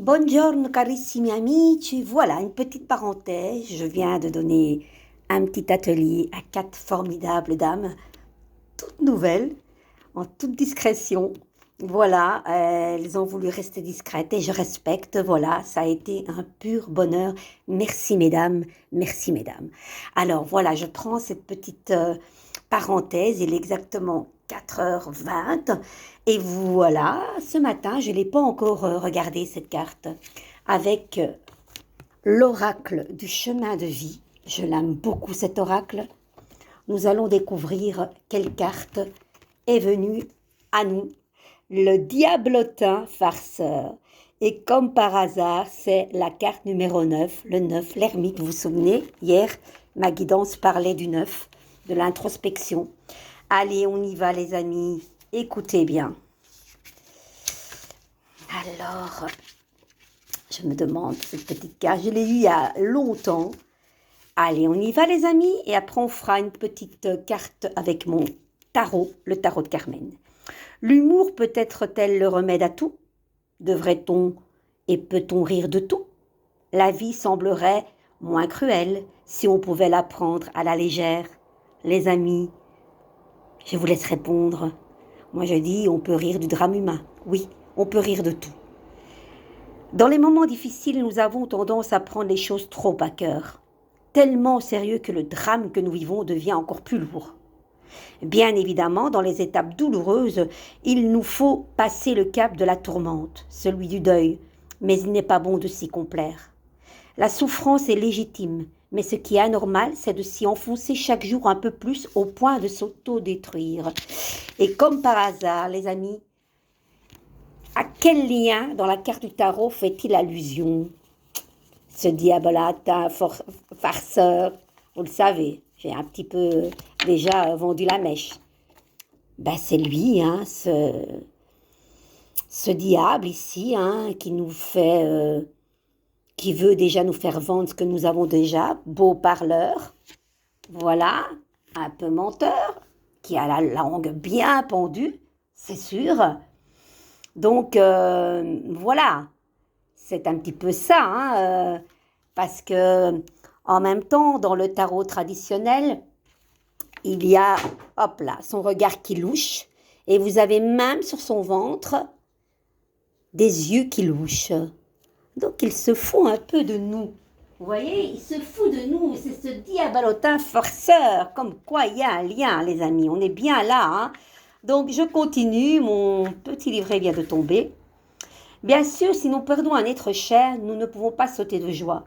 Buongiorno carissimi amici, voilà une petite parenthèse, je viens de donner un petit atelier à 4 formidables dames, toutes nouvelles, en toute discrétion. Voilà, elles ont voulu rester discrètes et je respecte, voilà, ça a été un pur bonheur. Merci mesdames, merci mesdames. Alors voilà, je prends cette petite parenthèse, il est exactement 4h20 et voilà, ce matin, je ne l'ai pas encore regardé cette carte, avec l'oracle du chemin de vie. Je l'aime beaucoup cet oracle. Nous allons découvrir quelle carte est venue à nous. Le diablotin farceur. Et comme par hasard, c'est la carte numéro 9, le 9, l'ermite. Vous vous souvenez, hier, ma guidance parlait du 9, de l'introspection. Allez, on y va les amis, écoutez bien. Alors, je me demande cette petite carte, je l'ai eue il y a longtemps. Allez, on y va les amis, et après on fera une petite carte avec mon tarot, le tarot de Carmen. L'humour peut être tel le remède à tout? Devrait-on et peut-on rire de tout? La vie semblerait moins cruelle si on pouvait la prendre à la légère. Les amis, je vous laisse répondre. Moi je dis, on peut rire du drame humain. Oui, on peut rire de tout. Dans les moments difficiles, nous avons tendance à prendre les choses trop à cœur. Tellement au sérieux que le drame que nous vivons devient encore plus lourd. Bien évidemment, dans les étapes douloureuses, il nous faut passer le cap de la tourmente, celui du deuil, mais il n'est pas bon de s'y complaire. La souffrance est légitime, mais ce qui est anormal, c'est de s'y enfoncer chaque jour un peu plus au point de s'auto-détruire. Et comme par hasard, les amis, à quel lien dans la carte du tarot fait-il allusion? Ce diabolatin farceur, vous le savez, j'ai un petit peu déjà vendu la mèche. Ben c'est lui, hein, ce diable ici, hein, qui nous fait, qui veut déjà nous faire vendre ce que nous avons déjà, beau parleur, voilà, un peu menteur, qui a la langue bien pendue, c'est sûr. Donc voilà, c'est un petit peu ça, hein, parce que en même temps, dans le tarot traditionnel, il y a, hop là, son regard qui louche, et vous avez même sur son ventre des yeux qui louchent. Donc il se fout un peu de nous. Vous voyez, il se fout de nous, c'est ce diabolotin forceur, comme quoi il y a un lien, les amis, on est bien là, hein. Donc je continue, mon petit livret vient de tomber. Bien sûr, si nous perdons un être cher, nous ne pouvons pas sauter de joie.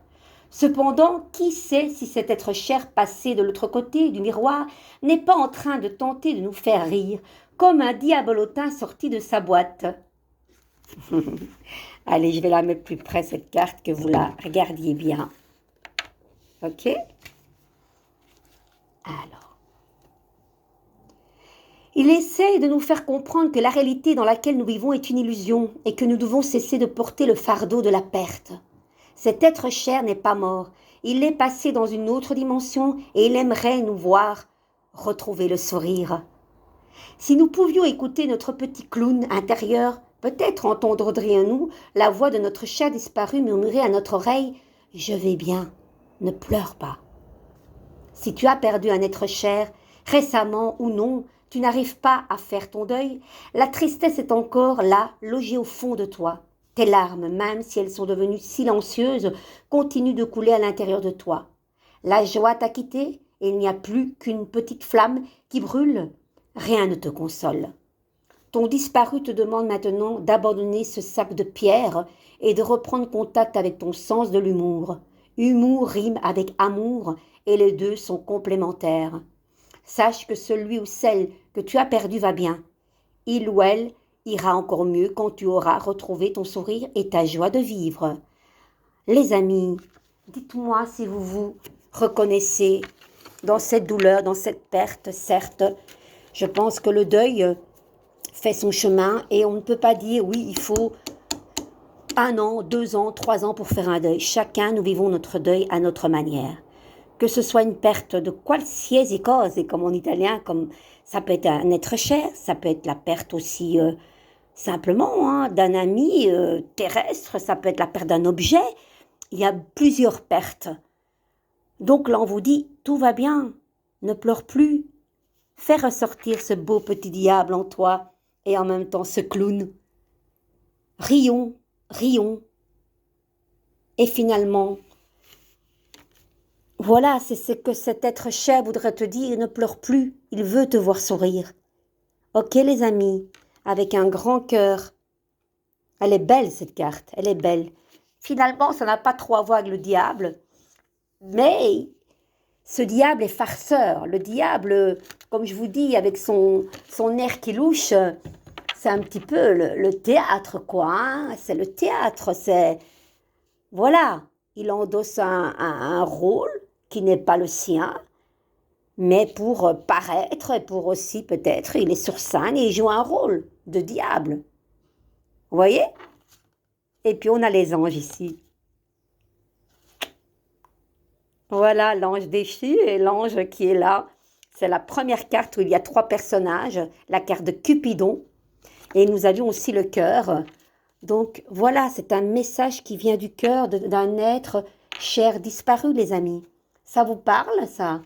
Cependant, qui sait si cet être cher passé de l'autre côté du miroir n'est pas en train de tenter de nous faire rire, comme un diabolotin sorti de sa boîte. Allez, je vais la mettre plus près, cette carte, que vous la regardiez bien. Ok? Alors. Il essaye de nous faire comprendre que la réalité dans laquelle nous vivons est une illusion et que nous devons cesser de porter le fardeau de la perte. Cet être cher n'est pas mort, il est passé dans une autre dimension et il aimerait nous voir retrouver le sourire. Si nous pouvions écouter notre petit clown intérieur, peut-être entendrions-nous la voix de notre cher disparu murmurer à notre oreille « Je vais bien, ne pleure pas ». Si tu as perdu un être cher, récemment ou non, tu n'arrives pas à faire ton deuil, la tristesse est encore là, logée au fond de toi. Tes larmes, même si elles sont devenues silencieuses, continuent de couler à l'intérieur de toi. La joie t'a quitté et il n'y a plus qu'une petite flamme qui brûle. Rien ne te console. Ton disparu te demande maintenant d'abandonner ce sac de pierre et de reprendre contact avec ton sens de l'humour. Humour rime avec amour et les deux sont complémentaires. Sache que celui ou celle que tu as perdu va bien. Il ou elle ira encore mieux quand tu auras retrouvé ton sourire et ta joie de vivre. Les amis, dites-moi si vous vous reconnaissez dans cette douleur, dans cette perte, certes. Je pense que le deuil fait son chemin et on ne peut pas dire oui, il faut 1 an, 2 ans, 3 ans pour faire un deuil. Chacun, nous vivons notre deuil à notre manière. Que ce soit une perte de qualsiasi cose, comme en italien, comme ça peut être un être cher, ça peut être la perte aussi simplement, hein, d'un ami terrestre, ça peut être la perte d'un objet. Il y a plusieurs pertes. Donc là, on vous dit, tout va bien, ne pleure plus. Fais ressortir ce beau petit diable en toi et en même temps ce clown. Rions, rions. Et finalement, voilà, c'est ce que cet être cher voudrait te dire, ne pleure plus, il veut te voir sourire. Ok les amis, avec un grand cœur. Elle est belle cette carte, elle est belle. Finalement, ça n'a pas trop à voir avec le diable, mais ce diable est farceur. Le diable, comme je vous dis, avec son air qui louche, c'est un petit peu le théâtre, quoi. Hein, c'est le théâtre, c'est... Voilà, il endosse un rôle qui n'est pas le sien, mais pour paraître et pour aussi peut-être, il est sur scène et il joue un rôle de diable. Vous voyez? Et puis on a les anges ici. Voilà l'ange déchu et l'ange qui est là. C'est la première carte où il y a 3 personnages, la carte de Cupidon. Et nous avions aussi le cœur. Donc voilà, c'est un message qui vient du cœur d'un être cher disparu, les amis. Ça vous parle, ça?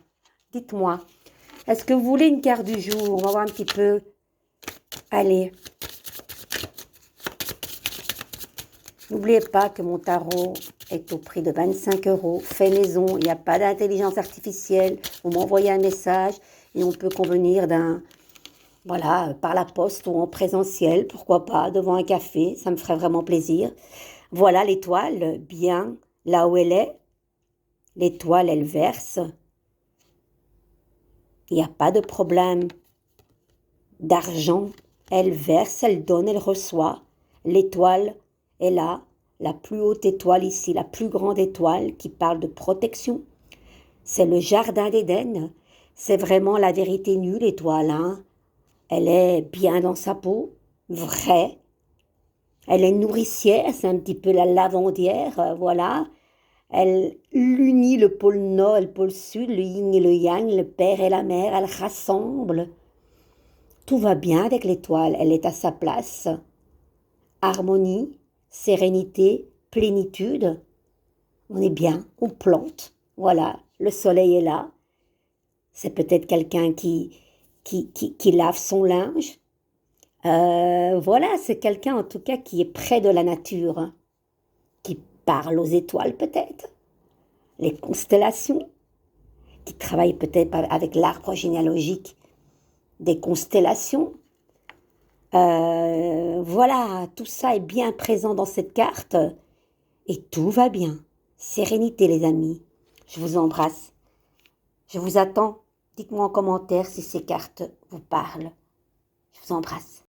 Dites-moi. Est-ce que vous voulez une carte du jour? On va voir un petit peu. Allez. N'oubliez pas que mon tarot est au prix de 25 €. Fait maison, il n'y a pas d'intelligence artificielle. Vous m'envoyez un message et on peut convenir d'un... Voilà, par la poste ou en présentiel, pourquoi pas, devant un café, ça me ferait vraiment plaisir. Voilà l'étoile, bien là où elle est. L'étoile, elle verse. Il n'y a pas de problème d'argent. Elle verse, elle donne, elle reçoit. L'étoile est là, la plus haute étoile ici, la plus grande étoile qui parle de protection. C'est le jardin d'Éden. C'est vraiment la vérité nue, l'étoile, hein. Elle est bien dans sa peau, vraie. Elle est nourricière, c'est un petit peu la lavandière, voilà. Elle unit le pôle nord et le pôle sud, le yin et le yang, le père et la mère, elle rassemble. Tout va bien avec l'étoile, elle est à sa place. Harmonie, sérénité, plénitude. On est bien, on plante, voilà, le soleil est là. C'est peut-être quelqu'un qui lave son linge. Voilà, c'est quelqu'un en tout cas qui est près de la nature, hein, qui parle aux étoiles peut-être, les constellations, qui travaille peut-être avec l'arbre généalogique des constellations. Voilà, tout ça est bien présent dans cette carte et tout va bien. Sérénité les amis, je vous embrasse. Je vous attends. Dites-moi en commentaire si ces cartes vous parlent. Je vous embrasse.